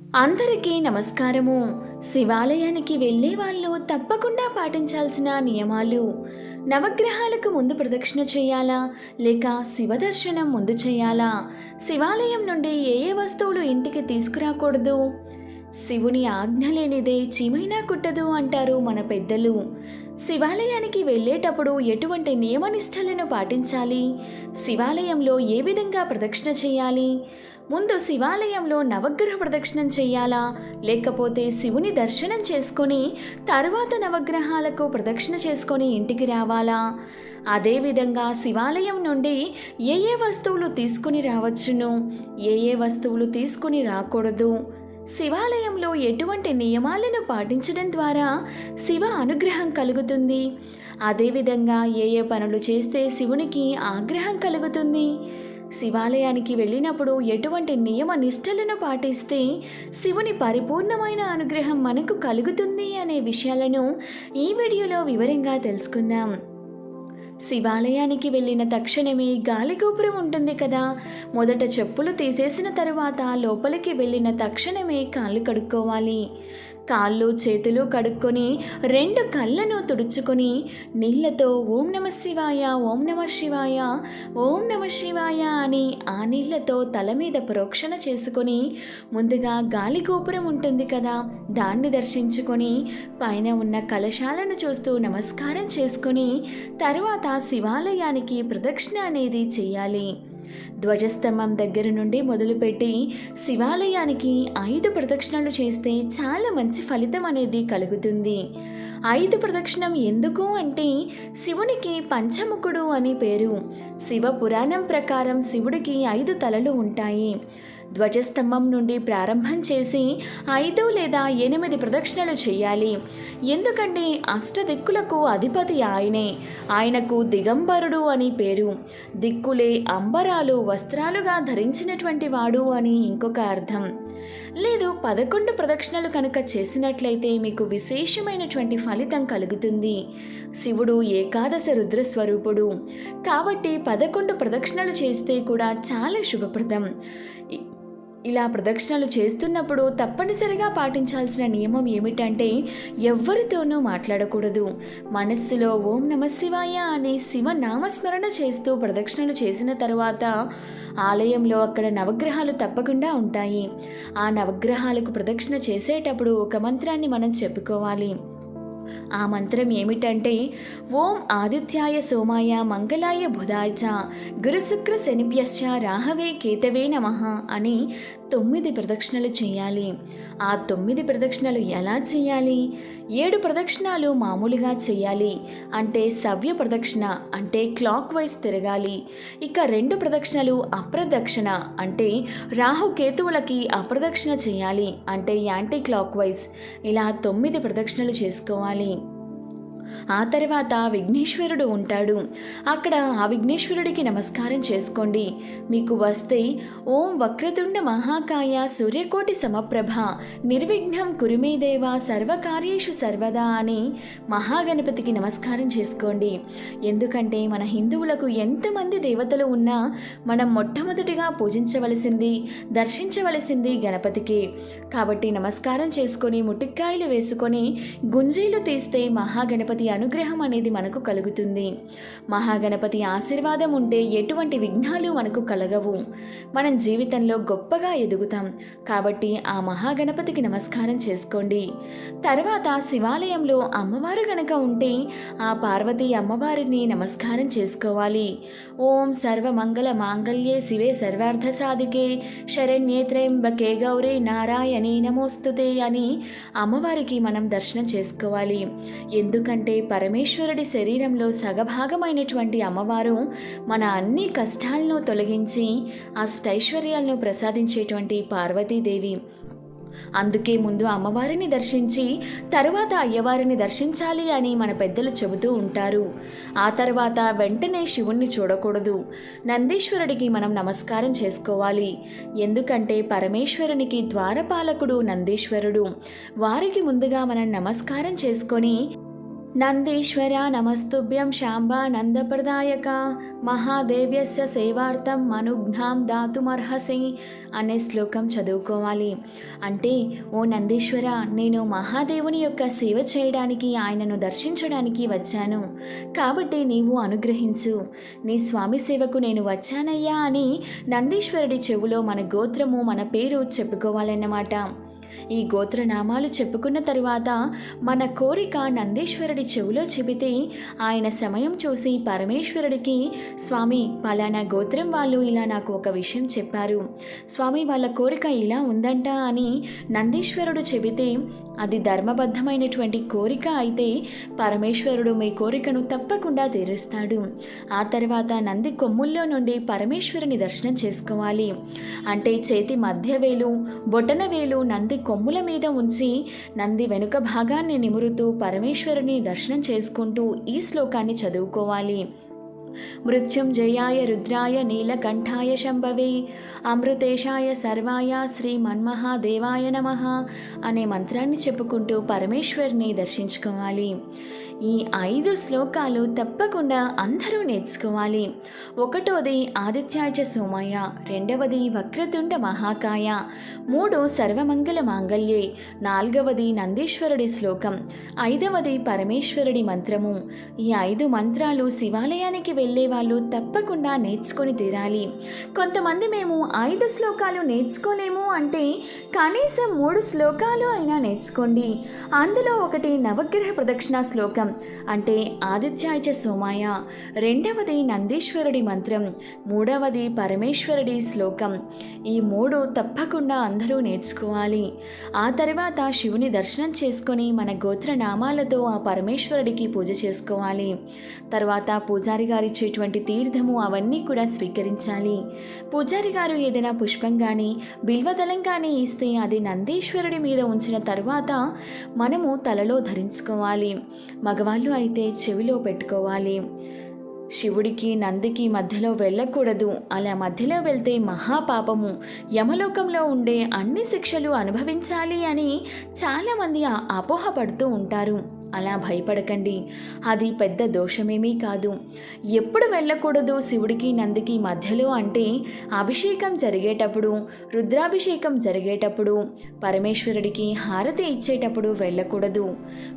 అందరికీ నమస్కారము. శివాలయానికి వెళ్ళే వాళ్ళు తప్పకుండా పాటించాల్సిన నియమాలు. నవగ్రహాలకు ముందు ప్రదక్షిణ చేయాలా లేక శివ దర్శనం ముందు చేయాలా? శివాలయం నుండి ఏ ఏ వస్తువులు ఇంటికి తీసుకురాకూడదు? శివుని ఆజ్ఞ లేనిదే చీమైనా కుట్టదు అంటారు మన పెద్దలు. శివాలయానికి వెళ్ళేటప్పుడు ఎటువంటి నియమనిష్టలను పాటించాలి? శివాలయంలో ఏ విధంగా ప్రదక్షిణ చేయాలి? ముందు శివాలయంలో నవగ్రహ ప్రదక్షిణం చేయాలా లేకపోతే శివుని దర్శనం చేసుకొని తర్వాత నవగ్రహాలకు ప్రదక్షిణ చేసుకొని ఇంటికి రావాలా? అదేవిధంగా శివాలయం నుండి ఏ ఏ వస్తువులు తీసుకుని రావచ్చును, ఏ ఏ వస్తువులు తీసుకుని రాకూడదు? శివాలయంలో ఎటువంటి నియమాలను పాటించడం ద్వారా శివ అనుగ్రహం కలుగుతుంది? అదేవిధంగా ఏ ఏ పనులు చేస్తే శివునికి ఆగ్రహం కలుగుతుంది? శివాలయానికి వెళ్ళినప్పుడు ఎటువంటి నియమ నిష్టలను పాటిస్తే శివుని పరిపూర్ణమైన అనుగ్రహం మనకు కలుగుతుంది అనే విషయాలను ఈ వీడియోలో వివరంగా తెలుసుకుందాం. శివాలయానికి వెళ్ళిన తక్షణమే గాలిగోపురం ఉంటుంది కదా, మొదట చెప్పులు తీసేసిన తరువాత లోపలికి వెళ్ళిన తక్షణమే కాళ్ళు కడుక్కోవాలి. కాళ్ళు చేతులు కడుక్కొని 2 కళ్ళను తుడుచుకొని నీళ్లతో ఓం నమ శివాయ, ఓం నమ శివాయ, ఓం నమ శివాయ అని ఆ నీళ్లతో తల మీద ప్రోక్షణ చేసుకొని ముందుగా గాలిగోపురం ఉంటుంది కదా, దాన్ని దర్శించుకొని పైన ఉన్న కలశాలను చూస్తూ నమస్కారం చేసుకొని తర్వాత శివాలయానికి ప్రదక్షిణ అనేది చేయాలి. ధ్వజస్తంభం దగ్గర నుండి మొదలుపెట్టి శివాలయానికి 5 ప్రదక్షిణలు చేస్తే చాలా మంచి ఫలితం అనేది కలుగుతుంది. 5 ప్రదక్షిణం ఎందుకు అంటే శివునికి పంచముఖుడు అని పేరు. శివ పురాణం ప్రకారం శివుడికి 5 తలలు ఉంటాయి. ధ్వజస్తంభం నుండి ప్రారంభం చేసి 5 లేదా 8 ప్రదక్షిణలు చేయాలి. ఎందుకంటే అష్టదిక్కులకు అధిపతి ఆయనే. ఆయనకు దిగంబరుడు అని పేరు. దిక్కులే అంబరాలు వస్త్రాలుగా ధరించినటువంటి వాడు అని ఇంకొక అర్థం. లేదు 11 ప్రదక్షిణలు కనుక చేసినట్లయితే మీకు విశేషమైనటువంటి ఫలితం కలుగుతుంది. శివుడు ఏకాదశ రుద్ర స్వరూపుడు కాబట్టి 11 ప్రదక్షిణలు చేస్తే కూడా చాలా శుభప్రదం. ఇలా ప్రదక్షిణలు చేస్తున్నప్పుడు తప్పనిసరిగా పాటించాల్సిన నియమం ఏమిటంటే ఎవ్వరితోనూ మాట్లాడకూడదు. మనస్సులో ఓం నమ శివాయ అనే శివ నామస్మరణ చేస్తూ ప్రదక్షిణలు చేసిన తర్వాత ఆలయంలో అక్కడ నవగ్రహాలు తప్పకుండా ఉంటాయి. ఆ నవగ్రహాలకు ప్రదక్షిణ చేసేటప్పుడు ఒక మంత్రాన్ని మనం చెప్పుకోవాలి. ఆ మంత్రం ఏమిటంటే ఓం ఆదిత్యాయ సోమాయ మంగళాయ బుధాయ చ గురుశుక్ర శనిభ్యశ్చ రాహవే కేతవే నమః అని 9 ప్రదక్షిణలు చేయాలి. ఆ 9 ప్రదక్షిణలు ఎలా చేయాలి? 7 ప్రదక్షిణాలు మామూలుగా చేయాలి, అంటే సవ్య ప్రదక్షిణ అంటే క్లాక్ వైజ్ తిరగాలి. ఇక 2 ప్రదక్షిణలు అప్రదక్షిణ అంటే రాహుకేతువులకి అప్రదక్షిణ చేయాలి, అంటే యాంటీ క్లాక్ వైజ్. ఇలా 9 ప్రదక్షిణలు చేసుకోవాలి. ఆ తర్వాత విఘ్నేశ్వరుడు ఉంటాడు. అక్కడ ఆ విఘ్నేశ్వరుడికి నమస్కారం చేసుకోండి. మీకు వస్తే ఓం వక్రతుండ మహాకాయ సూర్యకోటి సమప్రభ నిర్విఘ్నం కురుమే దేవ సర్వకార్యేషు సర్వదా అని మహాగణపతికి నమస్కారం చేసుకోండి. ఎందుకంటే మన హిందువులకు ఎంతమంది దేవతలు ఉన్నా మనం మొట్టమొదటిగా పూజించవలసింది దర్శించవలసింది గణపతికి. కాబట్టి నమస్కారం చేసుకొని ముటిక్కాయలు వేసుకొని గుంజీలు తీస్తే మహాగణపతి అనుగ్రహం అనేది మనకు కలుగుతుంది. మహాగణపతి ఆశీర్వాదం ఉంటే ఎటువంటి విఘ్నాలు మనకు కలగవు. మనం జీవితంలో గొప్పగా ఎదుగుతాం. కాబట్టి ఆ మహాగణపతికి నమస్కారం చేసుకోండి. తర్వాత శివాలయంలో అమ్మవారు గనక ఉంటే ఆ పార్వతీ అమ్మవారిని నమస్కారం చేసుకోవాలి. ఓం సర్వమంగళ మాంగళ్యే శివే సర్వార్థ సాధికే శరణ్యే త్ర్యంబకే గౌరీ నారాయణీ నమోస్తుతే అని అమ్మవారికి మనం దర్శనం చేసుకోవాలి. ఎందుకంటే పరమేశ్వరుడి శరీరంలో సగభాగమైనటువంటి అమ్మవారు మన అన్ని కష్టాలను తొలగించి అష్టైశ్వర్యాలను ప్రసాదించేటువంటి పార్వతీదేవి. అందుకే ముందు అమ్మవారిని దర్శించి తరువాత అయ్యవారిని దర్శించాలి అని మన పెద్దలు చెబుతూ ఉంటారు. ఆ తర్వాత వెంటనే శివుణ్ణి చూడకూడదు. నందీశ్వరుడికి మనం నమస్కారం చేసుకోవాలి. ఎందుకంటే పరమేశ్వరునికి ద్వారపాలకుడు నందీశ్వరుడు. వారికి ముందుగా మనం నమస్కారం చేసుకొని నందీశ్వర నమస్తుభ్యం శాంబా నందప్రదాయక మహాదేవ్యస్య సేవార్థం అనుజ్ఞాం దాతుమర్హసి అనే శ్లోకం చదువుకోవాలి. అంటే, ఓ నందీశ్వర, నేను మహాదేవుని యొక్క సేవ చేయడానికి, ఆయనను దర్శించడానికి వచ్చాను, కాబట్టి నీవు అనుగ్రహించు. నీ స్వామి సేవకు నేను వచ్చానయ్యా అని నందీశ్వరుడి చెవులో మన గోత్రము, మన పేరు చెప్పుకోవాలన్నమాట. ఈ గోత్రనామాలు చెప్పుకున్న తరువాత మన కోరిక నందీశ్వరుడి చెవిలో చెబితే ఆయన సమయం చూసి పరమేశ్వరుడికి, స్వామి పలానా గోత్రం వాళ్ళు ఇలా నాకు ఒక విషయం చెప్పారు, స్వామి వాళ్ళ కోరిక ఇలా ఉందంట అని నందీశ్వరుడు చెబితే అది ధర్మబద్ధమైనటువంటి కోరిక అయితే పరమేశ్వరుడు మీ కోరికను తప్పకుండా తీరుస్తాడు. ఆ తర్వాత నంది కొమ్ముల్లో నుండి పరమేశ్వరుని దర్శనం చేసుకోవాలి. అంటే చేతి మధ్య వేలు, బొటన వేలు నంది కొమ్ముల మీద ఉంచి నంది వెనుక భాగాన్ని నిమురుతూ పరమేశ్వరుని దర్శనం చేసుకుంటూ ఈ శ్లోకాన్ని చదువుకోవాలి. మృత్యుంజయాయ రుద్రాయ నీలకంఠాయ శంభవే అమృతేశాయ సర్వాయ శ్రీ మన్మహాదేవాయ నమః అనే మంత్రాన్ని చెప్పుకుంటూ పరమేశ్వరుని దర్శించుకోవాలి. ఈ 5 శ్లోకాలు తప్పకుండా అందరూ నేర్చుకోవాలి. 1వది ఆదిత్యాయ సోమాయ, 2వది వక్రతుండ మహాకాయ, 3 సర్వమంగళ మాంగళ్యే, 4వది నందీశ్వరుడి శ్లోకం, 5వది పరమేశ్వరుడి మంత్రము. ఈ 5 మంత్రాలు శివాలయానికి వెళ్ళే వాళ్ళు తప్పకుండా నేర్చుకొని తీరాలి. కొంతమంది మేము 5 శ్లోకాలు నేర్చుకోలేము అంటే కనీసం 3 శ్లోకాలు అయినా నేర్చుకోండి. అందులో ఒకటి నవగ్రహ ప్రదక్షిణ శ్లోకం, అంటే ఆదిత్యాయ సోమాయ, 2వది నందీశ్వరుడి మంత్రం, 3వది పరమేశ్వరుడి శ్లోకం. ఈ 3 తప్పకుండా అందరూ నేర్చుకోవాలి. ఆ తర్వాత శివుని దర్శనం చేసుకొని మన గోత్ర నామాలతో ఆ పరమేశ్వరుడికి పూజ చేసుకోవాలి. తర్వాత పూజారి గారు ఇచ్చేటువంటి తీర్థము అవన్నీ కూడా స్వీకరించాలి. పూజారి గారు ఏదైనా పుష్పం కానీ బిల్వదళం కానీ ఇస్తే అది నందీశ్వరుడి మీద ఉంచిన తర్వాత మనము తలలో ధరించుకోవాలి. మగవాళ్ళు అయితే చెవిలో పెట్టుకోవాలి. శివుడికి నందికి మధ్యలో వెళ్ళకూడదు. అలా మధ్యలో వెళ్తే మహాపాపము, యమలోకంలో ఉండే అన్ని శిక్షలు అనుభవించాలి అని చాలామంది అపోహపడుతూ ఉంటారు. అలా భయపడకండి, అది పెద్ద దోషమేమీ కాదు. ఎప్పుడు వెళ్ళకూడదు శివుడికి నందికి మధ్యలో అంటే అభిషేకం జరిగేటప్పుడు, రుద్రాభిషేకం జరిగేటప్పుడు, పరమేశ్వరుడికి హారతి ఇచ్చేటప్పుడు వెళ్ళకూడదు.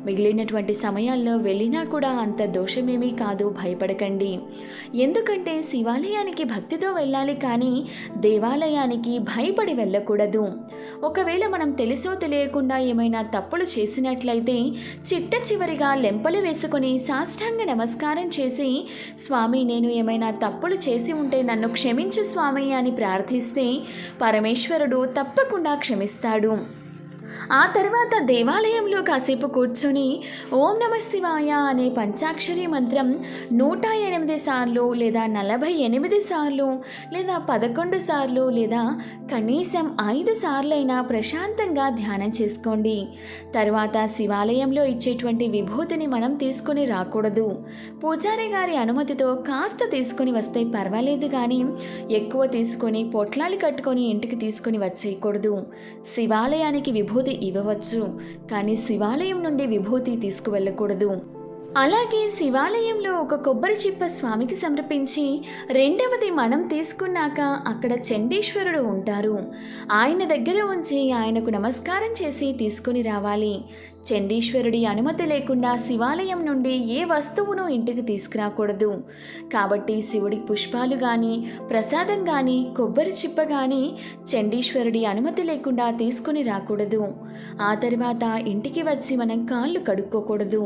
మిగిలినటువంటి సమయాల్లో వెళ్ళినా కూడా అంత దోషమేమీ కాదు, భయపడకండి. ఎందుకంటే శివాలయానికి భక్తితో వెళ్ళాలి కానీ దేవాలయానికి భయపడి వెళ్ళకూడదు. ఒకవేళ మనం తెలుసో తెలియకుండా ఏమైనా తప్పులు చేసినట్లయితే చివరిగా లెంపలు వేసుకొని సాష్టాంగ నమస్కారం చేసి, స్వామి నేను ఏమైనా తప్పులు చేసి ఉంటే నన్ను క్షమించు స్వామి అని ప్రార్థిస్తే పరమేశ్వరుడు తప్పకుండా క్షమిస్తాడు. ఆ తర్వాత దేవాలయంలో కాసేపు కూర్చొని ఓం నమ శివాయ అనే పంచాక్షరి మంత్రం 108 సార్లు లేదా 48 సార్లు లేదా 11 సార్లు లేదా కనీసం 5 సార్లైనా ప్రశాంతంగా ధ్యానం చేసుకోండి. తర్వాత శివాలయంలో ఇచ్చేటువంటి విభూతిని మనం తీసుకొని రాకూడదు. పూజారి గారి అనుమతితో కాస్త తీసుకొని వస్తే పర్వాలేదు కానీ ఎక్కువ తీసుకొని పొట్లాలు కట్టుకొని ఇంటికి తీసుకొని వచ్చేయకూడదు. శివాలయానికి విభూతి ఇవ్వవచ్చు కానీ శివాలయం నుండి విభూతి తీసుకువెళ్ళకూడదు. అలాగే శివాలయంలో ఒక కొబ్బరి చిప్ప స్వామికి సమర్పించి 2వది మనం తీసుకున్నాక అక్కడ చండీశ్వరుడు ఉంటారు, ఆయన దగ్గర ఉంచి ఆయనకు నమస్కారం చేసి తీసుకుని రావాలి. చండీశ్వరుడి అనుమతి లేకుండా శివాలయం నుండి ఏ వస్తువును ఇంటికి తీసుకురాకూడదు. కాబట్టి శివుడి పుష్పాలు కానీ ప్రసాదం కానీ కొబ్బరి చిప్ప కానీ చండీశ్వరుడి అనుమతి లేకుండా తీసుకుని రాకూడదు. ఆ తర్వాత ఇంటికి వచ్చి మనం కాళ్ళు కడుక్కోకూడదు.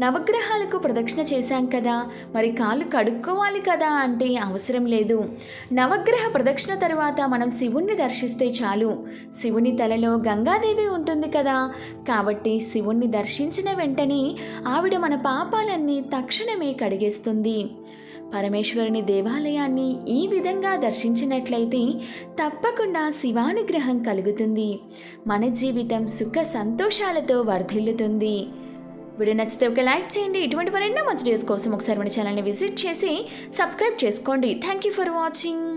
నవగ్రహాలకు ప్రదక్షిణ చేశాం కదా, మరి కాళ్ళు కడుక్కోవాలి కదా అంటే అవసరం లేదు. నవగ్రహ ప్రదక్షిణ తర్వాత మనం శివుణ్ణి దర్శిస్తే చాలు. శివుని తలలో గంగాదేవి ఉంటుంది కదా, కాబట్టి శివుణ్ణి దర్శించిన వెంటనే ఆవిడ మన పాపాలన్నీ తక్షణమే కడిగేస్తుంది. పరమేశ్వరుని దేవాలయాన్ని ఈ విధంగా దర్శించినట్లయితే తప్పకుండా శివానుగ్రహం కలుగుతుంది. మన జీవితం సుఖ సంతోషాలతో వర్ధిల్లుతుంది. వీడియో నచ్చితే ఒక లైక్ చేయండి. ఇటువంటి మరెన్నో మంచి వీడియోస్ కోసం ఒకసారి మన ఛానల్ని విజిట్ చేసి సబ్స్క్రైబ్ చేసుకోండి. Thank you for watching.